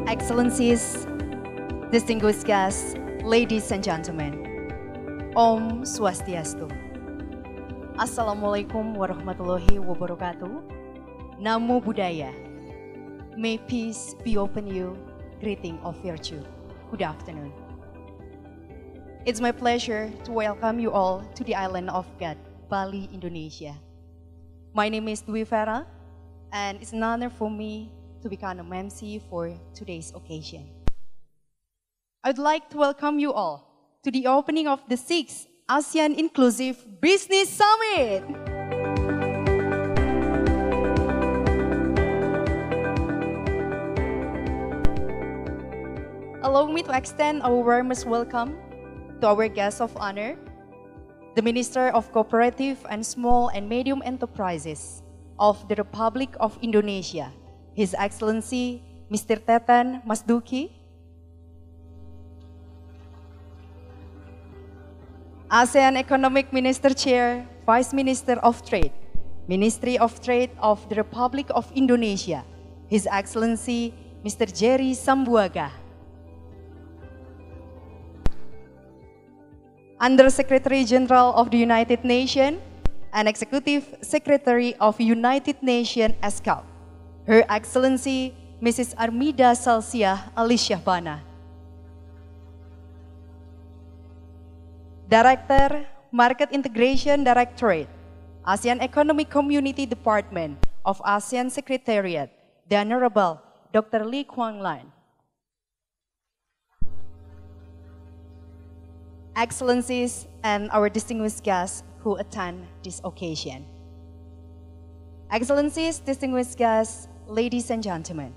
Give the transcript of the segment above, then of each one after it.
Excellencies, distinguished guests, ladies and gentlemen, Om Swastiastu. Assalamualaikum warahmatullahi wabarakatuh. Namo Buddhaya. May peace be upon you. Greeting of virtue. Good afternoon. It's my pleasure to welcome you all to the island of God, Bali, Indonesia. My name is Dwi Vera, and it's an honor for me to become an MC for today's occasion. I'd like to welcome you all to the opening of the 6th ASEAN Inclusive Business Summit. Allow me to extend our warmest welcome to our guest of honor, the Minister of Cooperative and Small and Medium Enterprises of the Republic of Indonesia, His Excellency Mr. Teten Masduki, ASEAN Economic Minister Chair, Vice Minister of Trade, Ministry of Trade of the Republic of Indonesia, His Excellency Mr. Jerry Sambuaga, Under-Secretary General of the United Nations and Executive Secretary of United Nations UNESCAP, Her Excellency Mrs. Armida Salsia Alissyahbana, Director, Market Integration Directorate, ASEAN Economic Community Department of ASEAN Secretariat, the Honorable Dr. Lee Kwang Lan. Excellencies and our distinguished guests who attend this occasion. Excellencies, distinguished guests, ladies and gentlemen,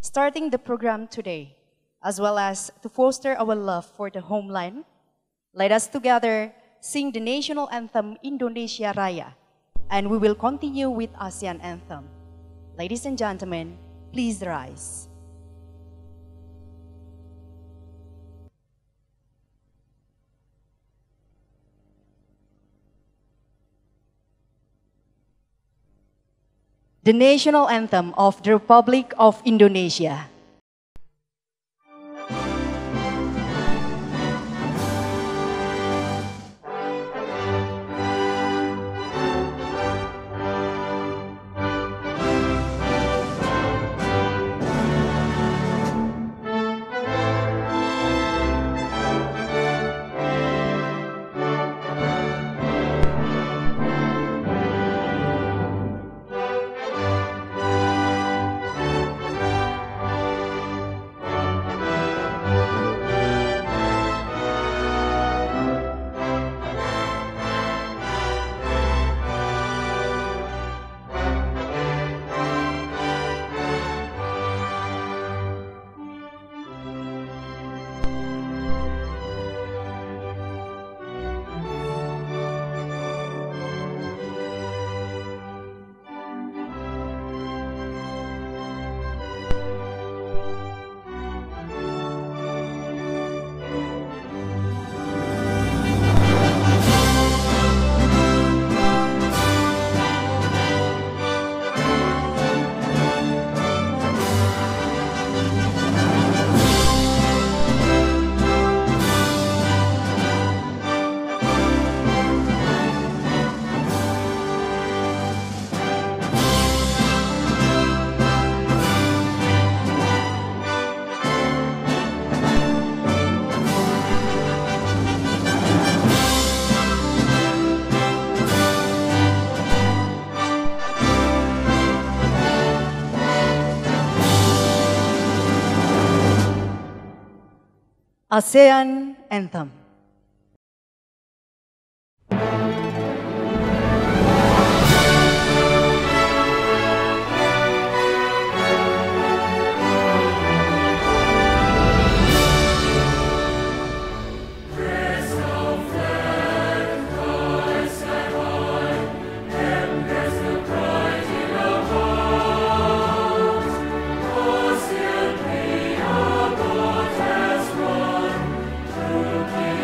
starting the program today, as well as to foster our love for the homeland, let us together sing the national anthem Indonesia Raya, and we will continue with ASEAN anthem. Ladies and gentlemen, please rise. The national anthem of the Republic of Indonesia. ASEAN Anthem. Keep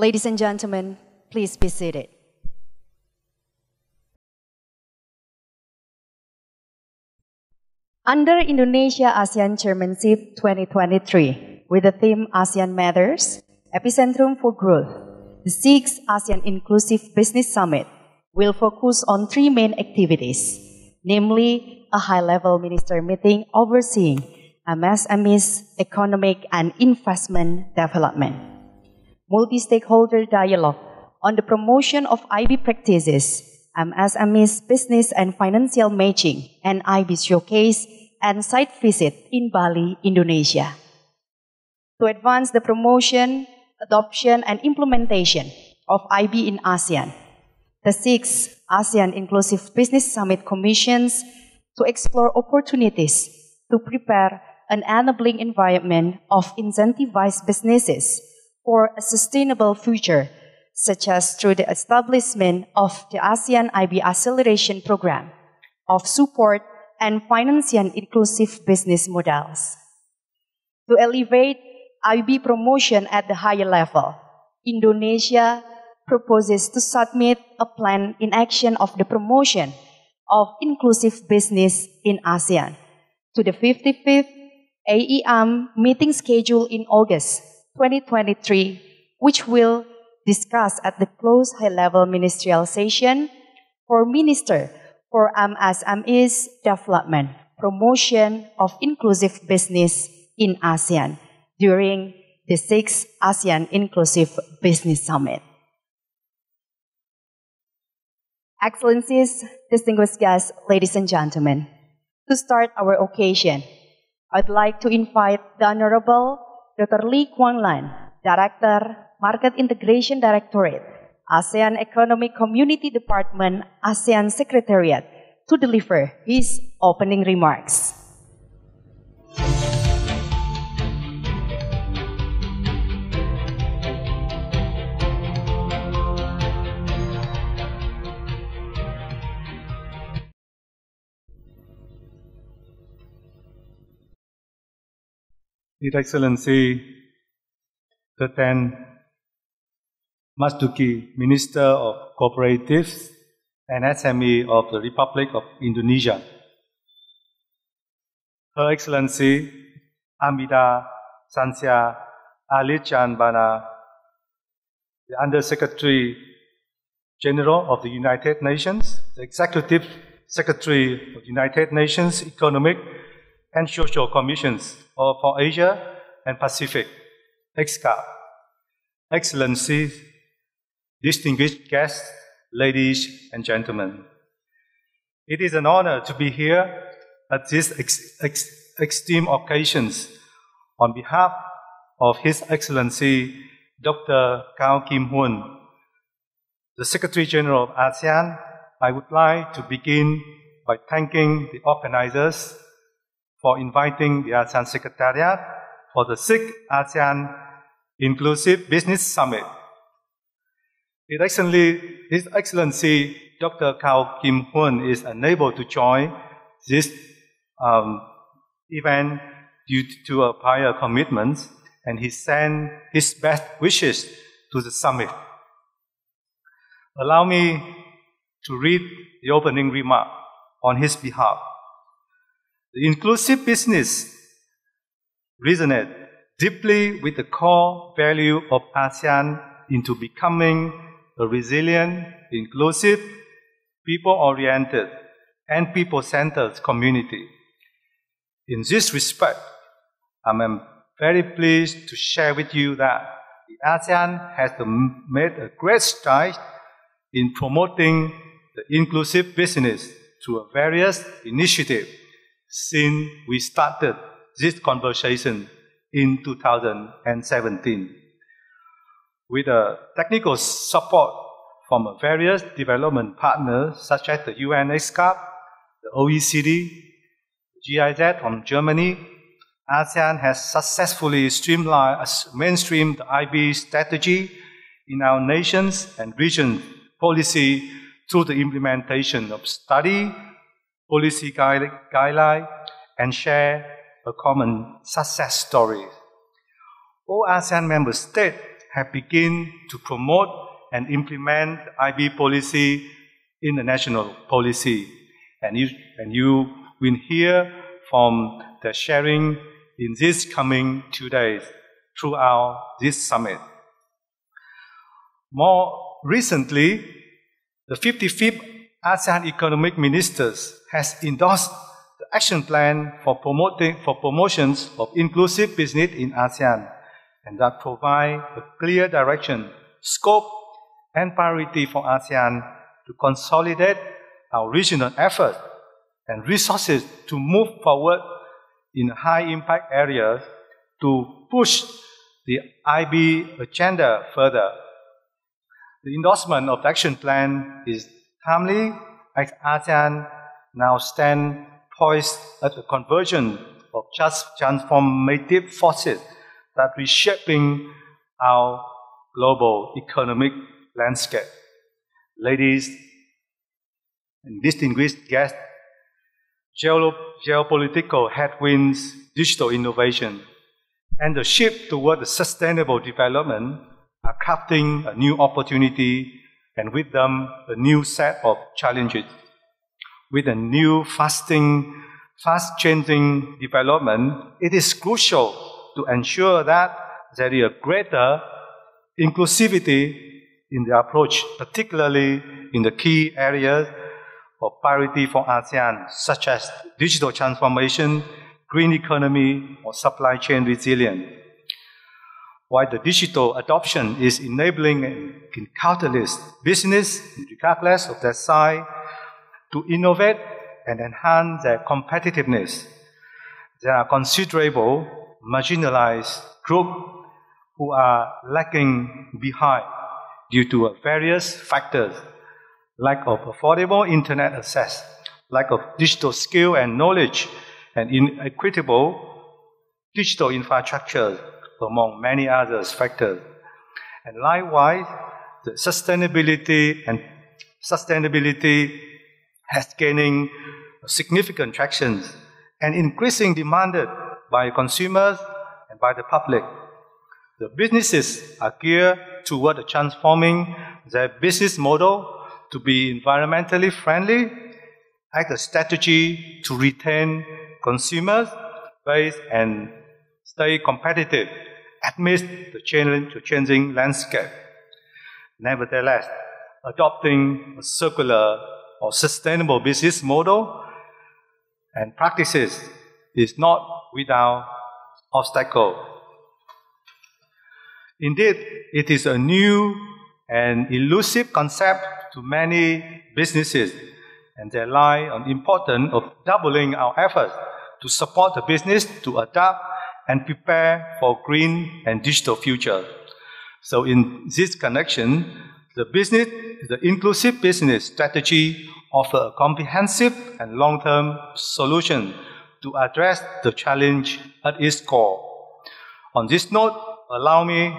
Ladies and gentlemen, please be seated. Under Indonesia ASEAN Chairmanship 2023, with the theme ASEAN Matters, Epicentrum for Growth, the 6th ASEAN Inclusive Business Summit will focus on 3 main activities, namely a high-level minister meeting overseeing MSMEs, economic and investment development, multi-stakeholder dialogue on the promotion of IB practices, MSMEs business and financial matching, and IB showcase and site visit in Bali, Indonesia. To advance the promotion, adoption, and implementation of IB in ASEAN, the 6th ASEAN Inclusive Business Summit commissions to explore opportunities to prepare an enabling environment of incentivized businesses for a sustainable future, such as through the establishment of the ASEAN IB Acceleration Program of support and financing inclusive business models. To elevate IB promotion at the higher level, Indonesia proposes to submit a plan in action of the promotion of inclusive business in ASEAN to the 55th AEM meeting scheduled in August 2023, which will discuss at the closed high-level ministerial session for Minister for MSMEs Development, Promotion of Inclusive Business in ASEAN during the 6th ASEAN Inclusive Business Summit. Excellencies, distinguished guests, ladies and gentlemen, to start our occasion, I'd like to invite the Honorable Dr. Lee Kwang Lan, Director, Market Integration Directorate, ASEAN Economic Community Department, ASEAN Secretariat, to deliver his opening remarks. His Excellency Teten Masduki, Minister of Cooperative and SME of the Republic of Indonesia. Her Excellency Amida Sansia Alichan Bana, the Under-Secretary General of the United Nations, the Executive Secretary of the United Nations Economic and Social Commissions for Asia and Pacific, UNESCAP. Excellencies, distinguished guests, ladies and gentlemen. It is an honor to be here at this esteemed occasions on behalf of His Excellency Dr. Kao Kim Hoon, the Secretary General of ASEAN. I would like to begin by thanking the organizers for inviting the ASEAN Secretariat for the 6th ASEAN Inclusive Business Summit. His Excellency Dr. Kao Kim Hoon is unable to join this event due to prior commitments, and he sent his best wishes to the summit. Allow me to read the opening remark on his behalf. The inclusive business resonates deeply with the core value of ASEAN into becoming a resilient, inclusive, people-oriented, and people-centered community. In this respect, I'm very pleased to share with you that the ASEAN has made a great stride in promoting the inclusive business through various initiatives since we started this conversation in 2017. With technical support from various development partners such as the UNESCAP, the OECD, GIZ from Germany, ASEAN has successfully mainstreamed the IB strategy in our nations and region policy through the implementation of study, policy guideline, and share a common success story. All ASEAN member states have begun to promote and implement the IB policy in the national policy. And you will hear from the sharing in these coming 2 days throughout this summit. More recently, the 55th ASEAN Economic Ministers has endorsed the action plan for promotions of inclusive business in ASEAN, and that provide a clear direction, scope, and priority for ASEAN to consolidate our regional efforts and resources to move forward in high-impact areas to push the IB agenda further. The endorsement of the action plan is timely as ASEAN now stands poised at the convergence of just transformative forces that reshaping our global economic landscape. Ladies and distinguished guests, geopolitical headwinds, digital innovation, and the shift toward sustainable development are crafting a new opportunity and with them a new set of challenges. With a new fast-changing development, it is crucial to ensure that there is a greater inclusivity in the approach, particularly in the key areas of priority for ASEAN, such as digital transformation, green economy, or supply chain resilience. While the digital adoption is enabling in countless business, regardless of their size, to innovate and enhance their competitiveness, there are considerable marginalized groups who are lagging behind due to various factors: lack of affordable internet access, lack of digital skill and knowledge, and inequitable digital infrastructure, among many other factors. And likewise, the sustainability has gaining significant traction and increasing demanded by consumers and by the public. The businesses are geared toward transforming their business model to be environmentally friendly as a strategy to retain consumers base and stay competitive amidst the changing landscape. Nevertheless, adopting a circular or sustainable business model and practices is not without obstacle. Indeed, it is a new and elusive concept to many businesses, and they lie on the importance of doubling our efforts to support the business to adapt and prepare for green and digital future. So in this connection, the inclusive business strategy offers a comprehensive and long-term solution to address the challenge at its core. On this note, allow me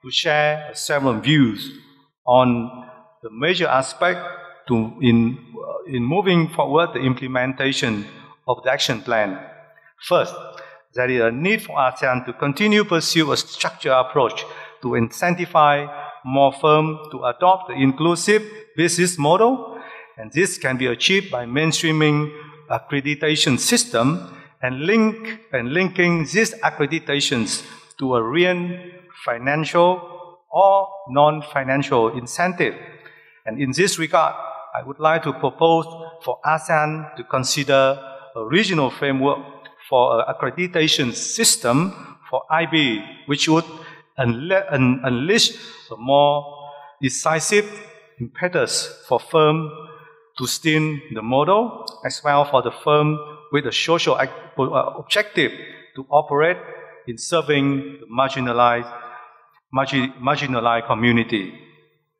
to share several views on the major aspect in moving forward the implementation of the action plan. First, there is a need for ASEAN to continue to pursue a structured approach to incentivize more firms to adopt the inclusive business model, and this can be achieved by mainstreaming accreditation system and linking these accreditations to a real financial or non-financial incentive. And in this regard, I would like to propose for ASEAN to consider a regional framework for an accreditation system for IB, which would unleash a more decisive impetus for firms to steer the model, as well for the firm with a social objective to operate in serving the marginalized community.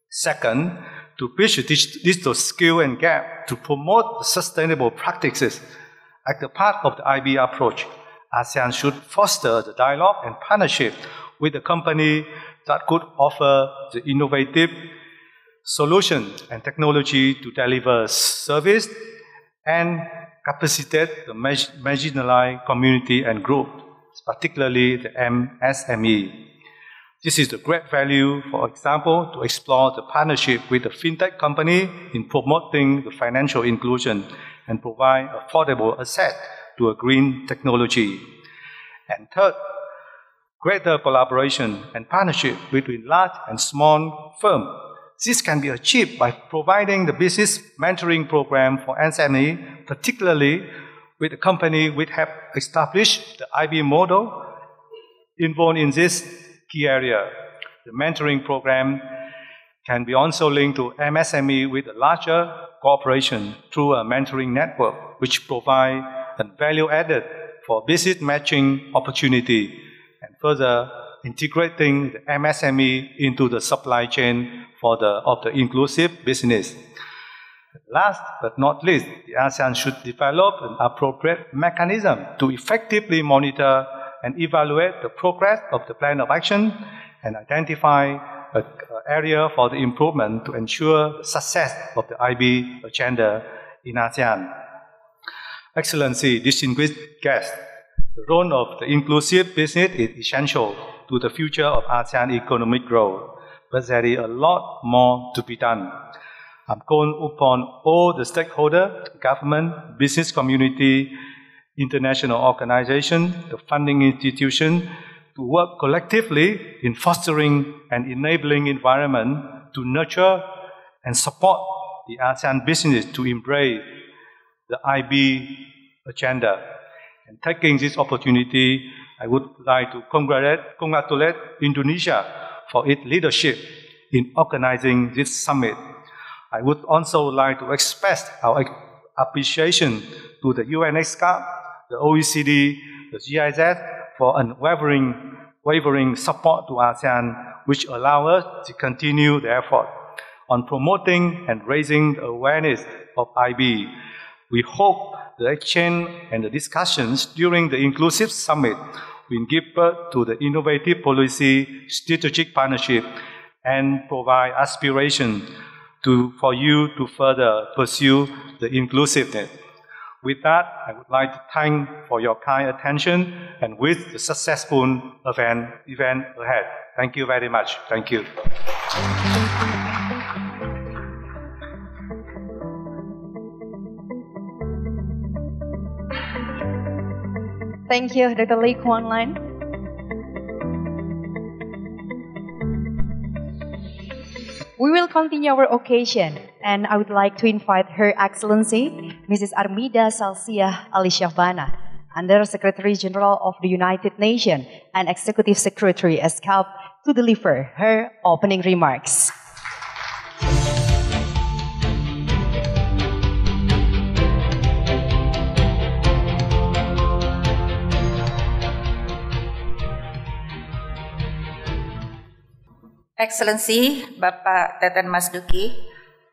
Second, to bridge the digital skill and gap to promote sustainable practices. As a part of the IB approach, ASEAN should foster the dialogue and partnership with the company that could offer the innovative solutions and technology to deliver service and capacitate the marginalized community and group, particularly the SME. This is the great value, for example, to explore the partnership with the fintech company in promoting the financial inclusion and provide affordable access to a green technology. And third, greater collaboration and partnership between large and small firms. This can be achieved by providing the business mentoring program for SME, particularly with the company which have established the IB model involved in this key area. The mentoring program can be also linked to MSME with a larger cooperation through a mentoring network, which provide a value added for business matching opportunity and further integrating the MSME into the supply chain of the inclusive business. Last but not least, the ASEAN should develop an appropriate mechanism to effectively monitor and evaluate the progress of the plan of action and identify an area for the improvement to ensure the success of the IB agenda in ASEAN. Excellency, distinguished guests, the role of the inclusive business is essential to the future of ASEAN economic growth, but there is a lot more to be done. I'm calling upon all the stakeholders, government, business community, international organizations, the funding institutions, to work collectively in fostering an enabling environment to nurture and support the ASEAN business to embrace the IB agenda. And taking this opportunity, I would like to congratulate Indonesia for its leadership in organizing this summit. I would also like to express our appreciation to the UNESCAP, the OECD, the GIZ for unwavering support to ASEAN, which allow us to continue the effort on promoting and raising the awareness of IB. We hope the exchange and the discussions during the Inclusive Summit will give birth to the innovative policy, strategic partnership, and provide aspiration for you to further pursue the inclusiveness. With that, I would like to thank for your kind attention and wish the successful event ahead. Thank you very much. Thank you. Thank you, Dr. Lee Kuan Lan. We will continue our occasion, and I would like to invite Her Excellency, Mrs. Armida Salsia Alishavana, Under Secretary General of the United Nations and Executive Secretary UNESCAP, to deliver her opening remarks. Excellency Bapak Teten Masduki,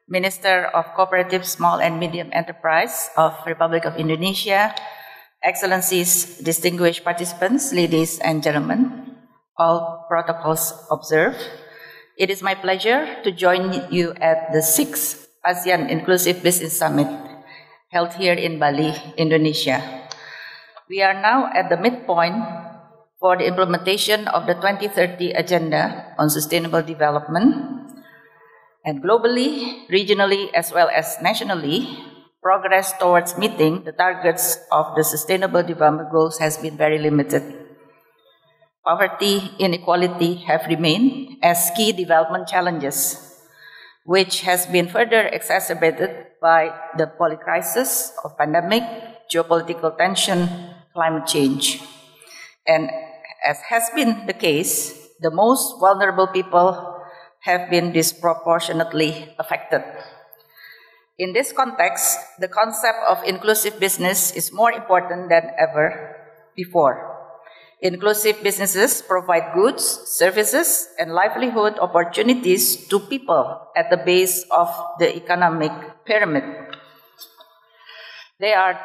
Minister of Cooperative, Small and Medium Enterprise of Republic of Indonesia, Excellencies, distinguished participants, ladies and gentlemen, all protocols observed. It is my pleasure to join you at the 6th ASEAN Inclusive Business Summit held here in Bali, Indonesia. We are now at the midpoint for the implementation of the 2030 Agenda on Sustainable Development, and globally, regionally, as well as nationally, progress towards meeting the targets of the Sustainable Development Goals has been very limited. Poverty, inequality have remained as key development challenges, which has been further exacerbated by the polycrisis of pandemic, geopolitical tension, climate change. And as has been the case, the most vulnerable people have been disproportionately affected. In this context, the concept of inclusive business is more important than ever before. Inclusive businesses provide goods, services, and livelihood opportunities to people at the base of the economic pyramid. They are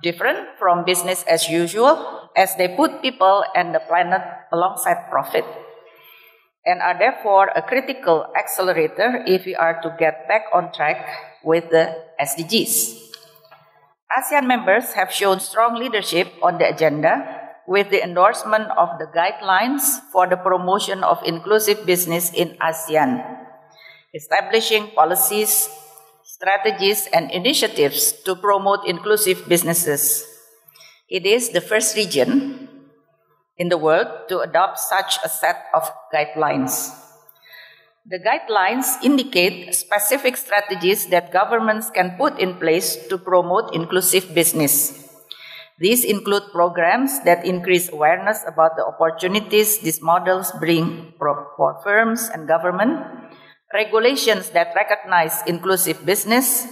different from business as usual, as they put people and the planet alongside profit, and are therefore a critical accelerator if we are to get back on track with the SDGs. ASEAN members have shown strong leadership on the agenda, with the endorsement of the guidelines for the promotion of inclusive business in ASEAN, establishing policies, strategies, and initiatives to promote inclusive businesses. It is the first region in the world to adopt such a set of guidelines. The guidelines indicate specific strategies that governments can put in place to promote inclusive business. These include programs that increase awareness about the opportunities these models bring for firms and government, regulations that recognize inclusive business,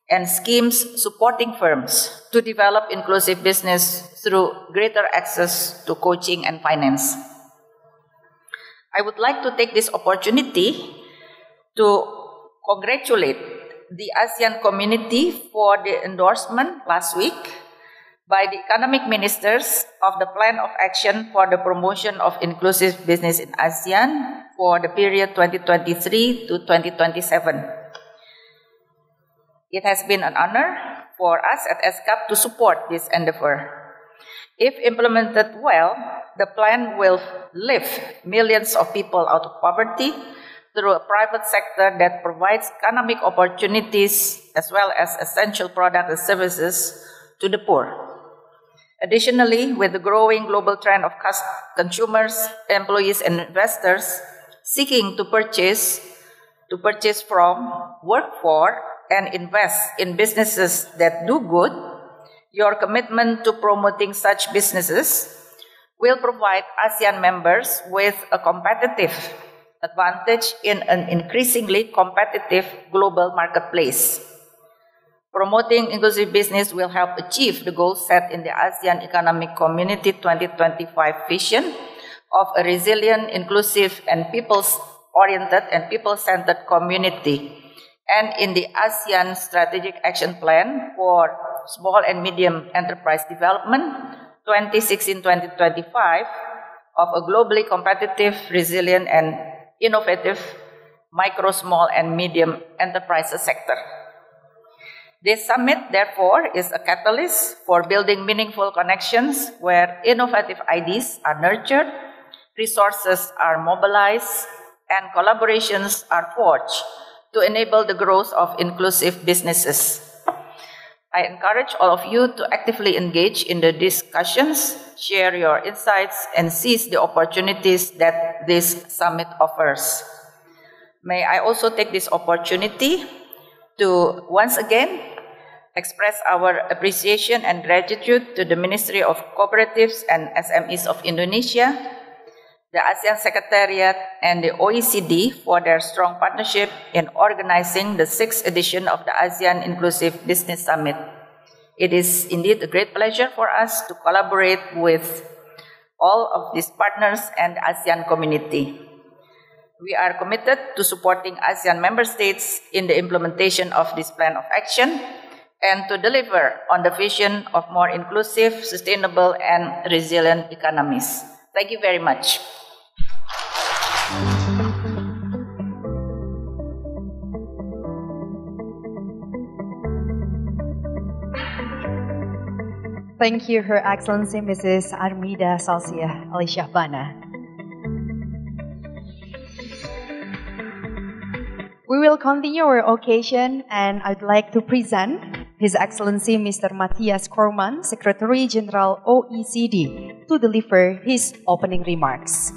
and schemes supporting firms to develop inclusive business through greater access to coaching and finance. I would like to take this opportunity to congratulate the ASEAN community for the endorsement last week by the economic ministers of the Plan of Action for the Promotion of Inclusive Business in ASEAN for the period 2023 to 2027. It has been an honor for us at ESCAP to support this endeavor. If implemented well, the plan will lift millions of people out of poverty through a private sector that provides economic opportunities as well as essential products and services to the poor. Additionally, with the growing global trend of consumers, employees, and investors seeking to purchase from, work for, and invest in businesses that do good, your commitment to promoting such businesses will provide ASEAN members with a competitive advantage in an increasingly competitive global marketplace. Promoting inclusive business will help achieve the goals set in the ASEAN Economic Community 2025 vision of a resilient, inclusive, and people-oriented and people-centered community, and in the ASEAN Strategic Action Plan for Small and Medium Enterprise Development 2016-2025 of a globally competitive, resilient, and innovative micro, small, and medium enterprises sector. This summit, therefore, is a catalyst for building meaningful connections where innovative ideas are nurtured, resources are mobilized, and collaborations are forged to enable the growth of inclusive businesses. I encourage all of you to actively engage in the discussions, share your insights, and seize the opportunities that this summit offers. May I also take this opportunity to once again express our appreciation and gratitude to the Ministry of Cooperatives and SMEs of Indonesia, the ASEAN Secretariat, and the OECD for their strong partnership in organizing the 6th edition of the ASEAN Inclusive Business Summit. It is indeed a great pleasure for us to collaborate with all of these partners and the ASEAN community. We are committed to supporting ASEAN member states in the implementation of this plan of action and to deliver on the vision of more inclusive, sustainable, and resilient economies. Thank you very much. Thank you, Her Excellency Mrs. Armida Salsia Alishahbana. We will continue our occasion, and I'd like to present His Excellency Mr. Matthias Korman, Secretary General OECD, to deliver his opening remarks.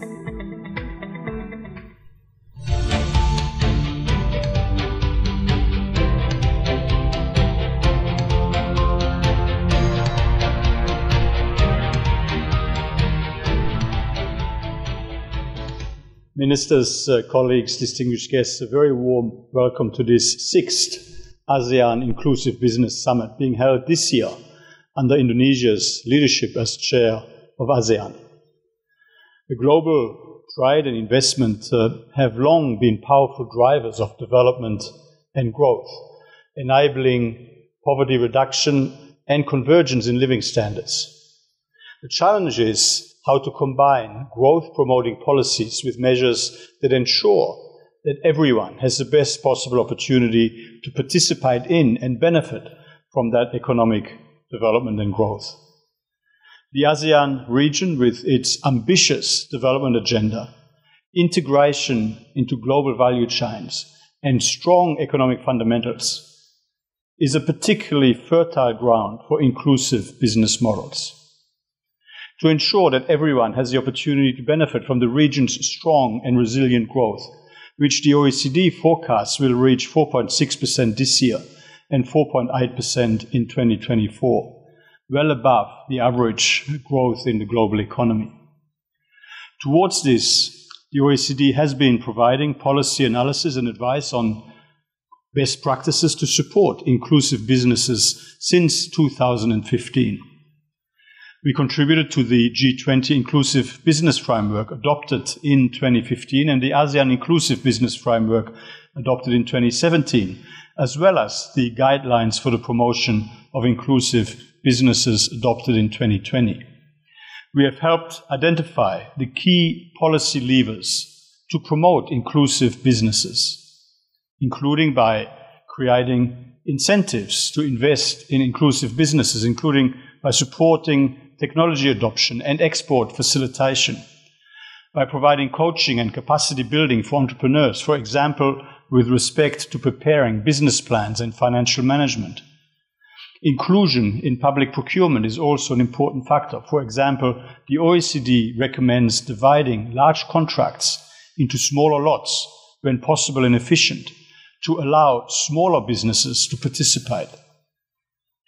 Ministers, colleagues, distinguished guests, a very warm welcome to this 6th ASEAN Inclusive Business Summit being held this year under Indonesia's leadership as chair of ASEAN. The global trade and investment have long been powerful drivers of development and growth, enabling poverty reduction and convergence in living standards. The challenge is how to combine growth-promoting policies with measures that ensure that everyone has the best possible opportunity to participate in and benefit from that economic development and growth. The ASEAN region, with its ambitious development agenda, integration into global value chains, and strong economic fundamentals, is a particularly fertile ground for inclusive business models. To ensure that everyone has the opportunity to benefit from the region's strong and resilient growth, which the OECD forecasts will reach 4.6% this year and 4.8% in 2024, well above the average growth in the global economy. Towards this, the OECD has been providing policy analysis and advice on best practices to support inclusive businesses since 2015. We contributed to the G20 Inclusive Business Framework adopted in 2015 and the ASEAN Inclusive Business Framework adopted in 2017, as well as the guidelines for the promotion of inclusive businesses adopted in 2020. We have helped identify the key policy levers to promote inclusive businesses, including by creating incentives to invest in inclusive businesses, including by supporting technology adoption and export facilitation, by providing coaching and capacity building for entrepreneurs, for example, with respect to preparing business plans and financial management. Inclusion in public procurement is also an important factor. For example, the OECD recommends dividing large contracts into smaller lots when possible and efficient to allow smaller businesses to participate.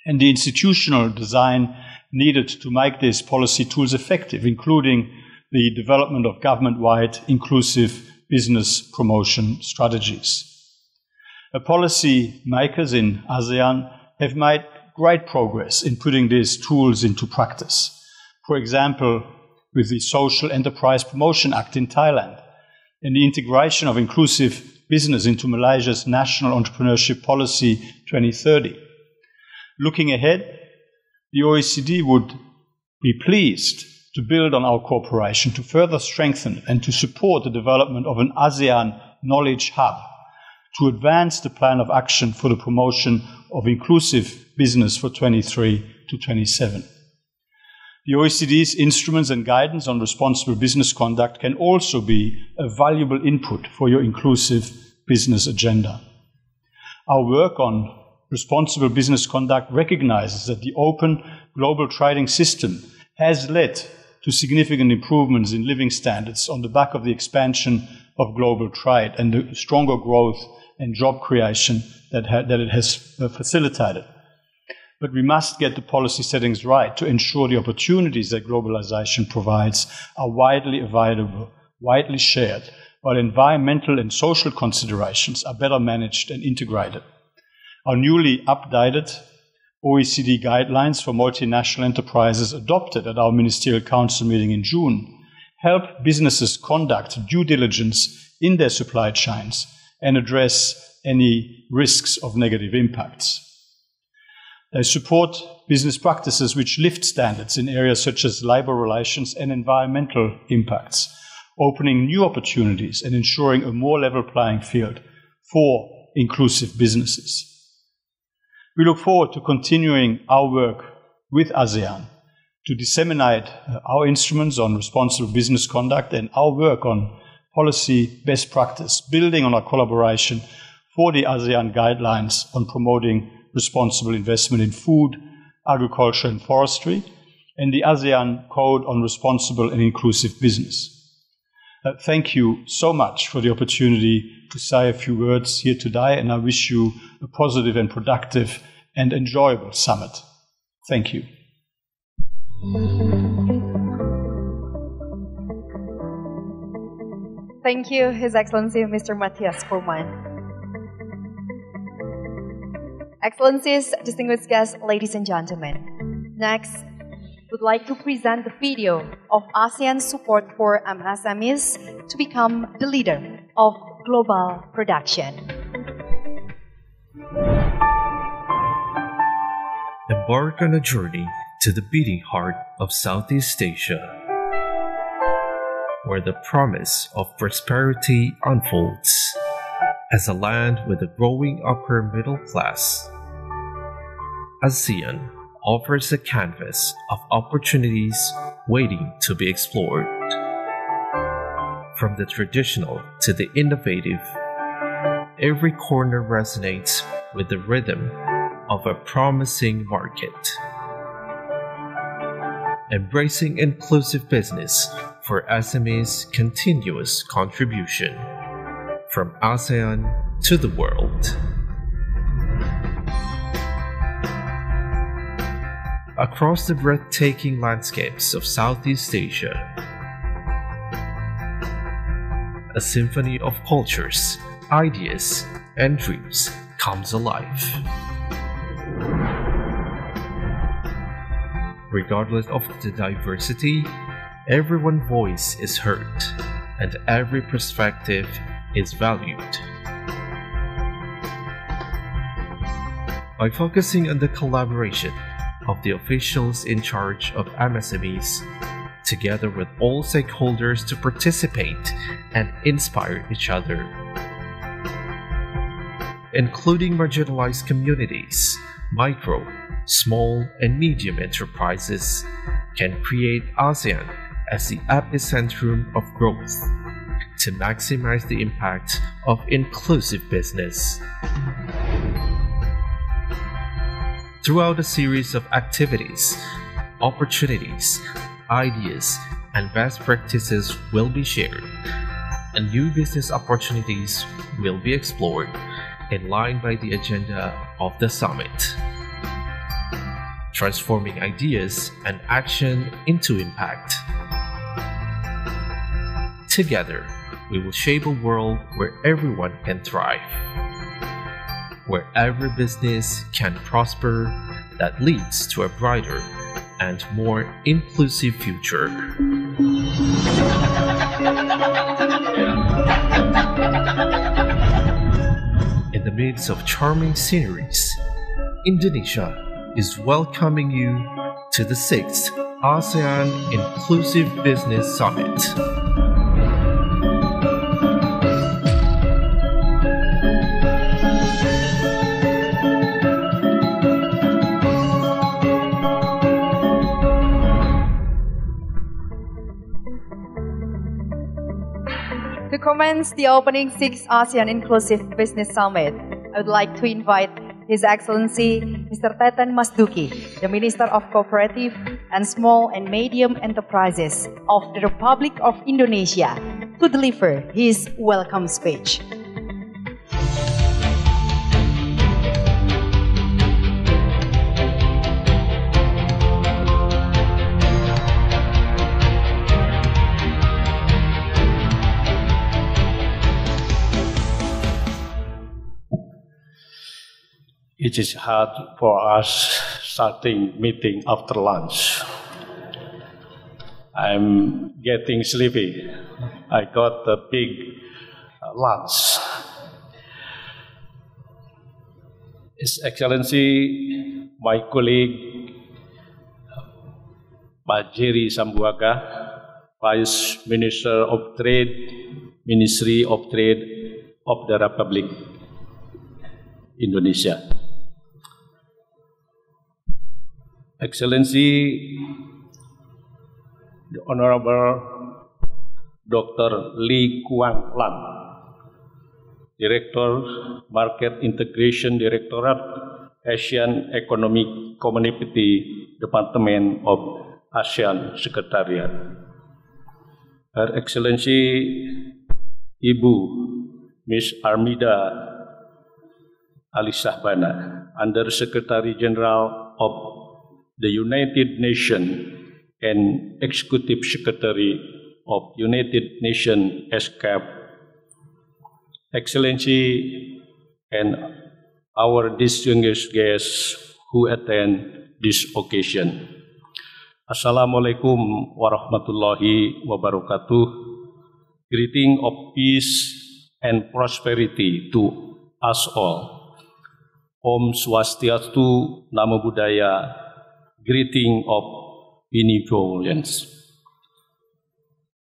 And the institutional design needed to make these policy tools effective, including the development of government-wide inclusive business promotion strategies. Policy makers in ASEAN have made great progress in putting these tools into practice. For example, with the Social Enterprise Promotion Act in Thailand and the integration of inclusive business into Malaysia's National Entrepreneurship Policy 2030. Looking ahead, the OECD would be pleased to build on our cooperation to further strengthen and to support the development of an ASEAN knowledge hub to advance the plan of action for the promotion of inclusive business for 23 to 27. The OECD's instruments and guidance on responsible business conduct can also be a valuable input for your inclusive business agenda. Our work on responsible business conduct recognizes that the open global trading system has led to significant improvements in living standards on the back of the expansion of global trade and the stronger growth and job creation that it has facilitated. But we must get the policy settings right to ensure the opportunities that globalization provides are widely available, widely shared, while environmental and social considerations are better managed and integrated. Our newly updated OECD guidelines for multinational enterprises adopted at our Ministerial Council meeting in June help businesses conduct due diligence in their supply chains and address any risks of negative impacts. They support business practices which lift standards in areas such as labor relations and environmental impacts, opening new opportunities and ensuring a more level playing field for inclusive businesses. We look forward to continuing our work with ASEAN to disseminate our instruments on responsible business conduct and our work on policy best practice, building on our collaboration for the ASEAN guidelines on promoting responsible investment in food, agriculture and forestry, and the ASEAN Code on Responsible and Inclusive Business. Thank you so much for the opportunity to say a few words here today, and I wish you a positive and productive and enjoyable summit. Thank you. Thank you, His Excellency Mr. Matthias Purman. Excellencies, distinguished guests, ladies and gentlemen. Next, would like to present the video of ASEAN's support for MSMEs to become the leader of global production. Embark on a journey to the beating heart of Southeast Asia, where the promise of prosperity unfolds as a land with a growing upper middle class. ASEAN offers a canvas of opportunities waiting to be explored. From the traditional to the innovative, every corner resonates with the rhythm of a promising market. Embracing inclusive business for SMEs' continuous contribution from ASEAN to the world. Across the breathtaking landscapes of Southeast Asia, a symphony of cultures, ideas, and dreams comes alive. Regardless of the diversity, everyone's voice is heard, and every perspective is valued. By focusing on the collaboration of the officials in charge of MSMEs, together with all stakeholders to participate and inspire each other, including marginalized communities, micro, small, and medium enterprises, can create ASEAN as the epicentrum of growth to maximize the impact of inclusive business. Throughout a series of activities, opportunities, ideas, and best practices will be shared, and new business opportunities will be explored in line by the agenda of the summit. Transforming ideas and action into impact. Together, we will shape a world where everyone can thrive, where every business can prosper, that leads to a brighter and more inclusive future. In the midst of charming sceneries, Indonesia is welcoming you to the 6th ASEAN Inclusive Business Summit. To commence the opening 6th ASEAN Inclusive Business Summit, I would like to invite His Excellency Mr. Teten Masduki, the Minister of Cooperative and Small and Medium Enterprises of the Republic of Indonesia, to deliver his welcome speech. It is hard for us starting meeting after lunch. I'm getting sleepy. I got a big lunch. His Excellency, my colleague, Pak Jerry Sambuaga, Vice Minister of Trade, Ministry of Trade of the Republic Indonesia. Excellency, the Honorable Dr. Lee Kuan Lan, Director, Market Integration Directorate, ASEAN Economic Community Department of ASEAN Secretariat. Her Excellency, Ibu Ms. Armida Alisahbana, Under Secretary General of the United Nations and Executive Secretary of United Nations UNESCAP, Excellency, and our distinguished guests who attend this occasion. Assalamualaikum warahmatullahi wabarakatuh. Greeting of peace and prosperity to us all. Om Swastiastu, Namo Buddhaya, greeting of benevolence.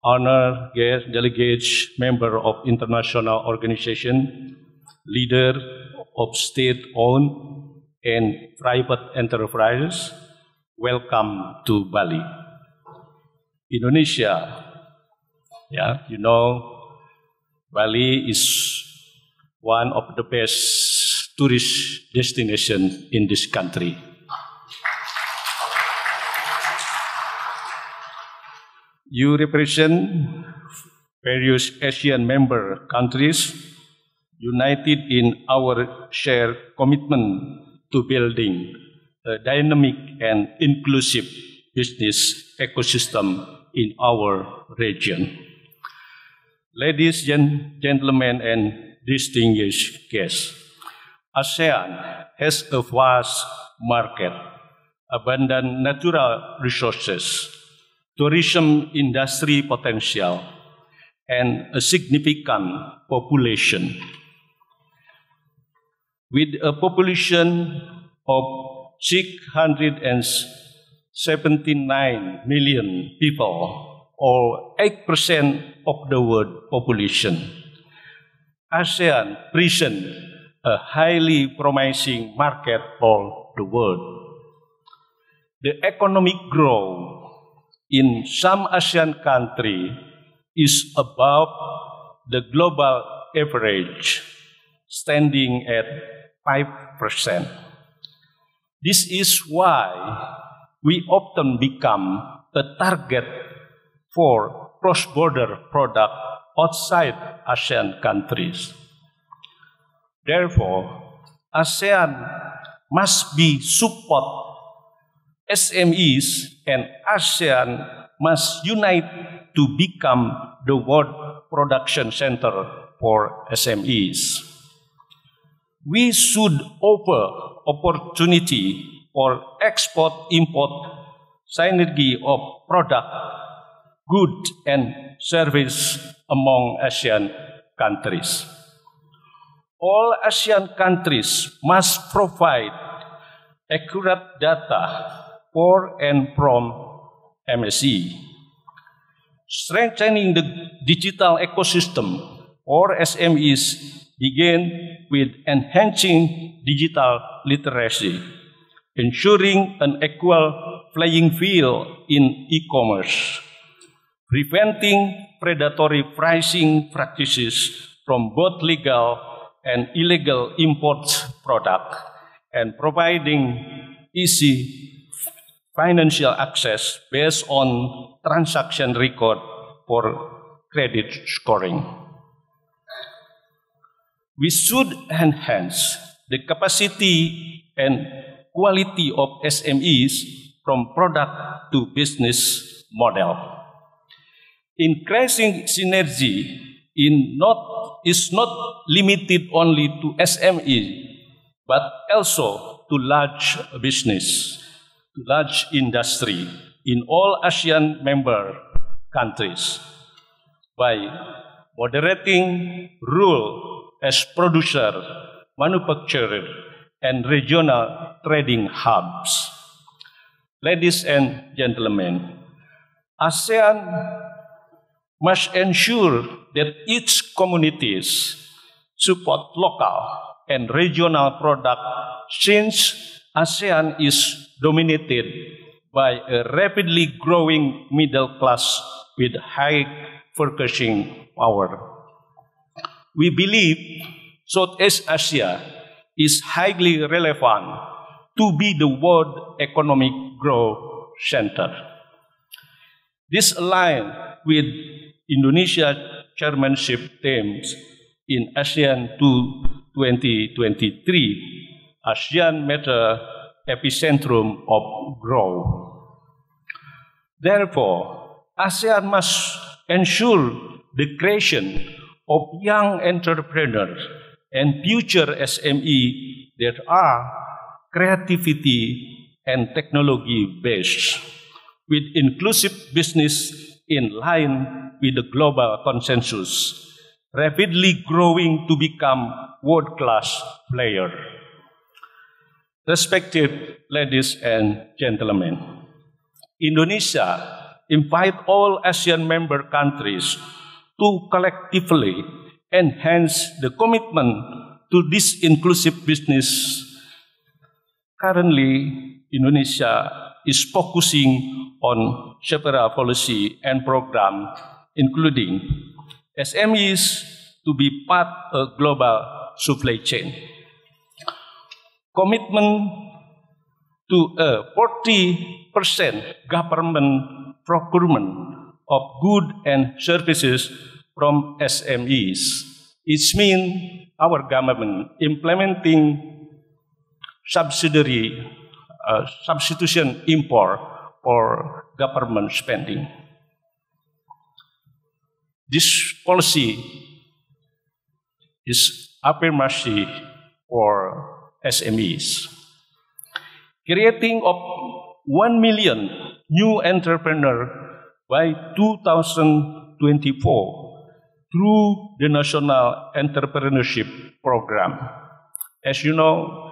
Honored guests, delegates, member of international organization, leader of state-owned and private enterprises, welcome to Bali. Indonesia, you know, Bali is one of the best tourist destinations in this country. You represent various ASEAN member countries united in our shared commitment to building a dynamic and inclusive business ecosystem in our region. Ladies and gentlemen and distinguished guests, ASEAN has a vast market, abundant natural resources, tourism industry potential, and a significant population. With a population of 679 million people, or 8% of the world population, ASEAN presents a highly promising market for the world. The economic growth in some ASEAN countries is above the global average, standing at 5%. This is why we often become a target for cross-border products outside ASEAN countries. Therefore, ASEAN must be support SMEs, and ASEAN must unite to become the world production center for SMEs. We should offer opportunity for export-import synergy of product, good, and service among ASEAN countries. All ASEAN countries must provide accurate data for and from MSE. Strengthening the digital ecosystem for SMEs begin with enhancing digital literacy, ensuring an equal playing field in e-commerce, preventing predatory pricing practices from both legal and illegal import products, and providing easy financial access based on transaction record for credit scoring. We should enhance the capacity and quality of SMEs from product to business model. Increasing synergy is not limited only to SME, but also to large business, to large industry in all ASEAN member countries by moderating rule as producer, manufacturer, and regional trading hubs. Ladies and gentlemen, ASEAN must ensure that each communities support local and regional product, since ASEAN is dominated by a rapidly growing middle class with high purchasing power. We believe Southeast Asia is highly relevant to be the world economic growth center. This aligns with Indonesia chairmanship themes in ASEAN 2023, ASEAN Matter Epicentrum of Growth. Therefore, ASEAN must ensure the creation of young entrepreneurs and future SME that are creativity and technology based, with inclusive business in line with the global consensus, rapidly growing to become world-class player. Respected ladies and gentlemen, Indonesia invite all ASEAN member countries to collectively enhance the commitment to this inclusive business. Currently, Indonesia is focusing on several policy and program, including SMEs to be part of global supply chain, commitment to a 40% government procurement of goods and services from SMEs. It means our government implementing substitution import for government spending. This policy is affirmative for SMEs. Creating of 1 million new entrepreneurs by 2024 through the National Entrepreneurship Program. As you know,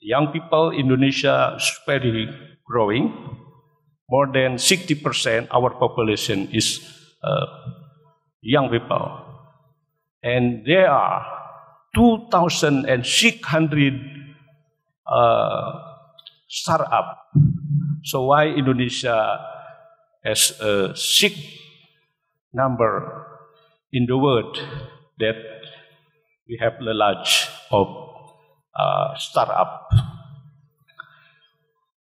young people in Indonesia is very growing. More than 60% our population is young people. And there are 2,600 startups. So why Indonesia has a sixth number in the world that we have the large of startup.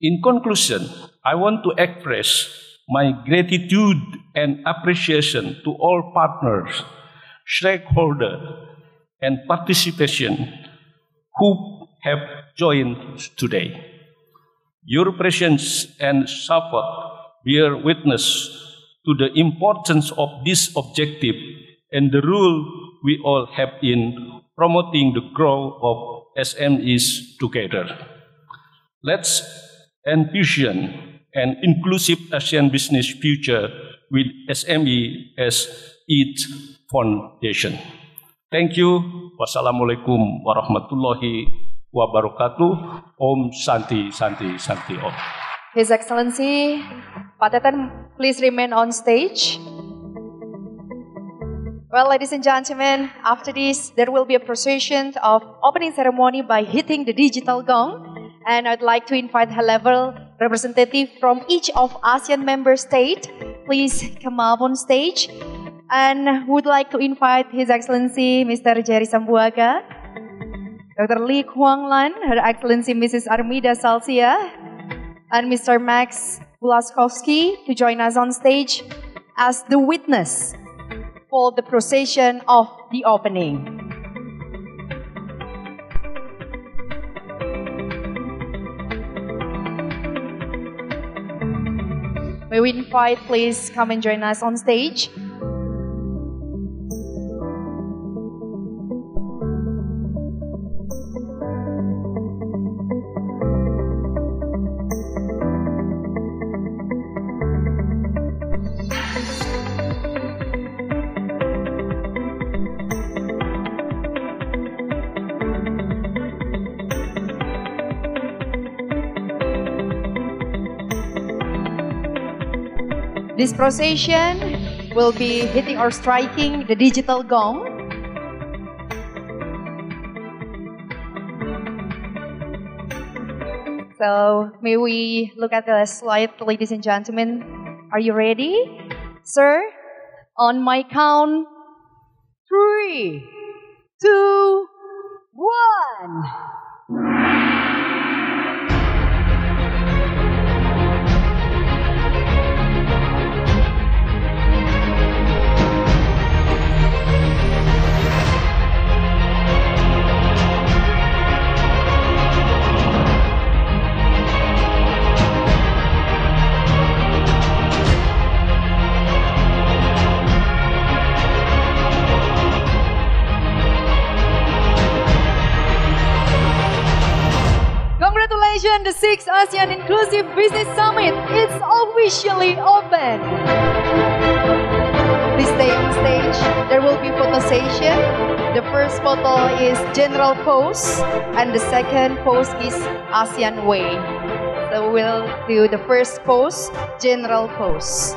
In conclusion, I want to express my gratitude and appreciation to all partners, stakeholders, and participation who have joined today. Your presence and support bear witness to the importance of this objective and the role we all have in promoting the growth of SMEs together. Let's envision an inclusive ASEAN business future with SME as its foundation. Thank you. Wassalamualaikum warahmatullahi wabarakatuh. Om Santi Santi Santi Om. His Excellency, Pak Teten, please remain on stage. Well, ladies and gentlemen, after this, there will be a procession of opening ceremony by hitting the digital gong. And I'd like to invite high-level representative from each of ASEAN member states. Please come up on stage. And would like to invite His Excellency Mr. Jerry Sambuaga, Dr. Lee Kuang Lan, Her Excellency Mrs. Armida Salsia, and Mr. Max Blaskowski to join us on stage as the witness for the procession of the opening. May we invite, please come and join us on stage. This procession will be hitting or striking the digital gong. So may we look at the slide, ladies and gentlemen. Are you ready? Sir, on my count, 3, 2, 1. Congratulations, the 6th ASEAN Inclusive Business Summit. It's officially open. Please stay on stage. There will be photo session. The first photo is general pose, and the second pose is ASEAN way. So we'll do the first pose, general pose.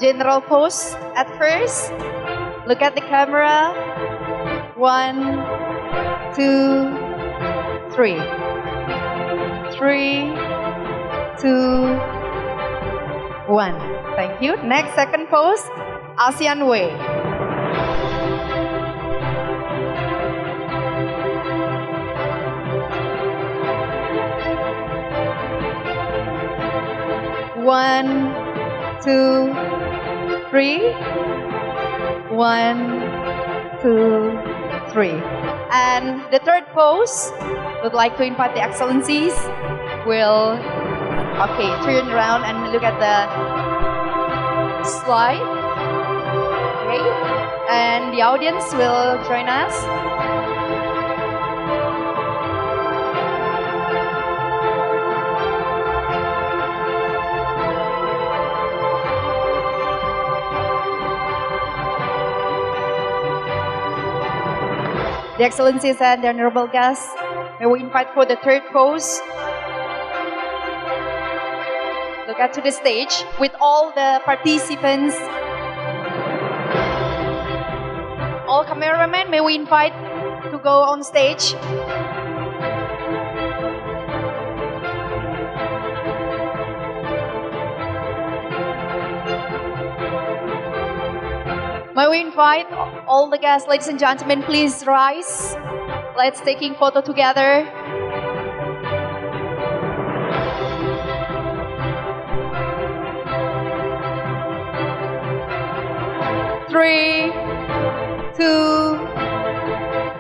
General pose at first. Look at the camera. 1, 2, 3. 3, 2, 1. Thank you. Next, second pose, ASEAN way. One, 2, 3. 1, 2, 3. And the third pose, would like to invite the excellencies. Will, okay, turn around and look at the slide. Okay, and the audience will join us. The excellencies and the honorable guests, may we invite for the third pose. Look at to the stage with all the participants. All cameramen, may we invite to go on stage. May we invite all the guests, ladies and gentlemen, please rise. Let's taking photo together. Three, 2,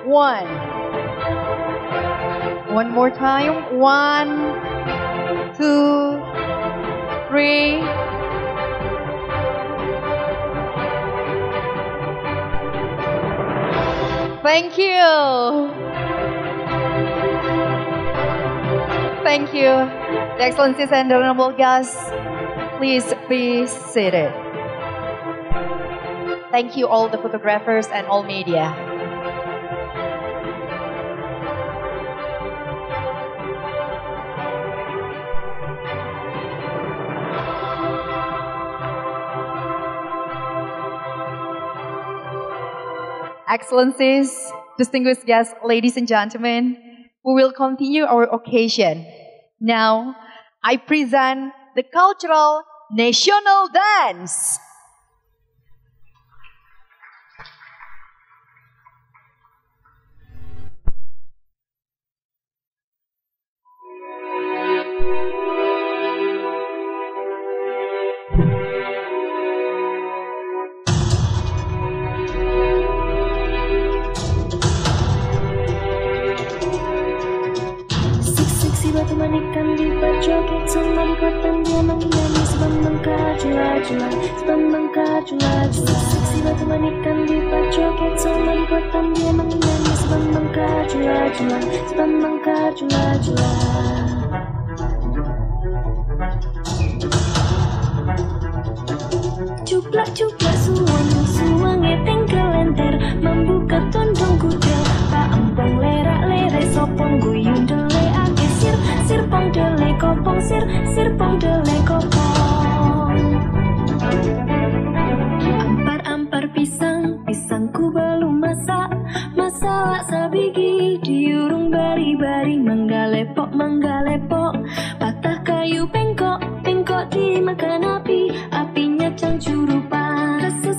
1. One more time. 1, 2, 3. Thank you. Thank you. The excellencies and honorable guests, please be seated. Thank you all the photographers and all media. Excellencies, distinguished guests, ladies and gentlemen, we will continue our occasion. Now, I present the cultural national dance. Batu manikan di joget sama di kotan dia menyanyi sebab mengkajula-jula, sebab mengkajula-jula. Seksi batu manikan di joget sama di kotan dia menyanyi sebab mengkajula-jula, sebab mengkajula-jula. Cuplak-cuplak suang eteng kelenter membuka tondong kuda Pak empong lerak-lere sopong guyung dele ake sir pong dele kopong sir pong dele kopong. Ampar pisangku belum masak sabigi diurung bari-bari manggalepok patah kayu pengkok dimakan apinya cangcurupan. Rasa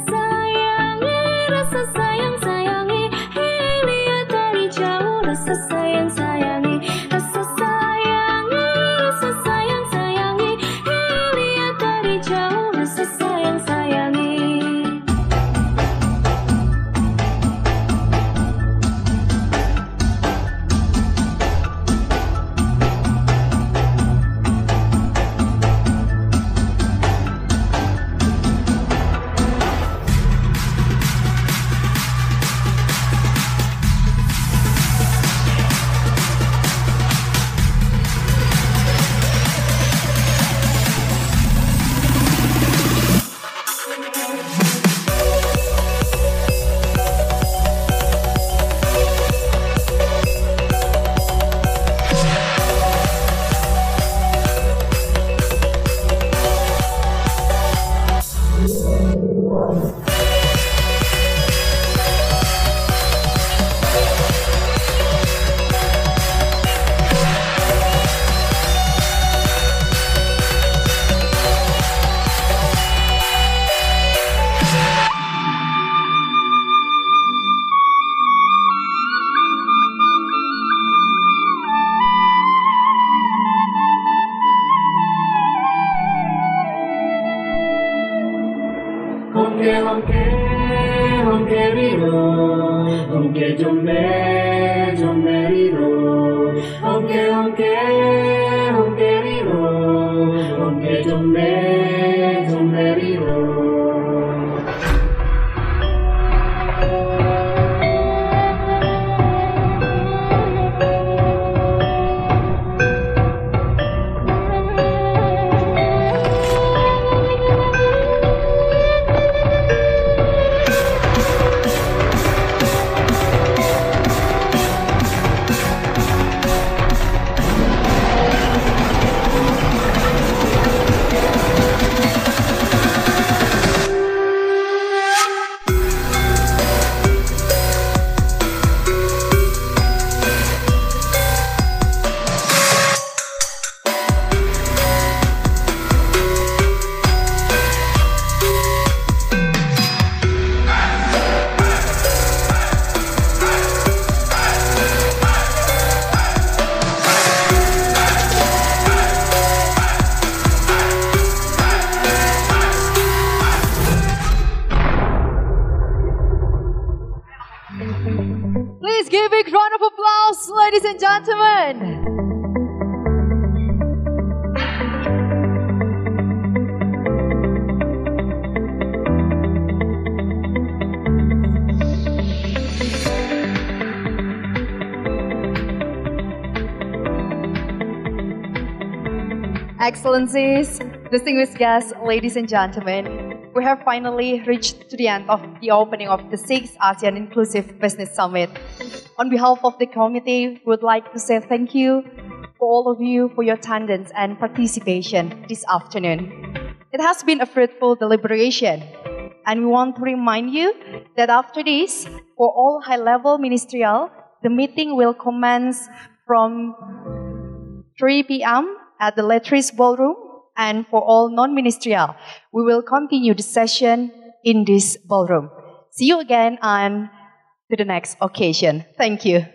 sayang-sayangi lihat dari jauh. Rasa sayang-sayangi lihat dari jauh. Rasa sayang-sayangi. Honke honke honke riro, honke jombe jombe riro, honke honke honke riro, honke jombe jombe riro. Please give a big round of applause, ladies and gentlemen. Excellencies, distinguished guests, ladies and gentlemen, we have finally reached to the end of the opening of the 6th ASEAN Inclusive Business Summit. On behalf of the committee, we would like to say thank you for all of you for your attendance and participation this afternoon. It has been a fruitful deliberation, and we want to remind you that after this, for all high-level ministerial, the meeting will commence from 3 p.m. at the Lattice Ballroom, and for all non-ministerial, we will continue the session in this ballroom. See you again on to the next occasion. Thank you.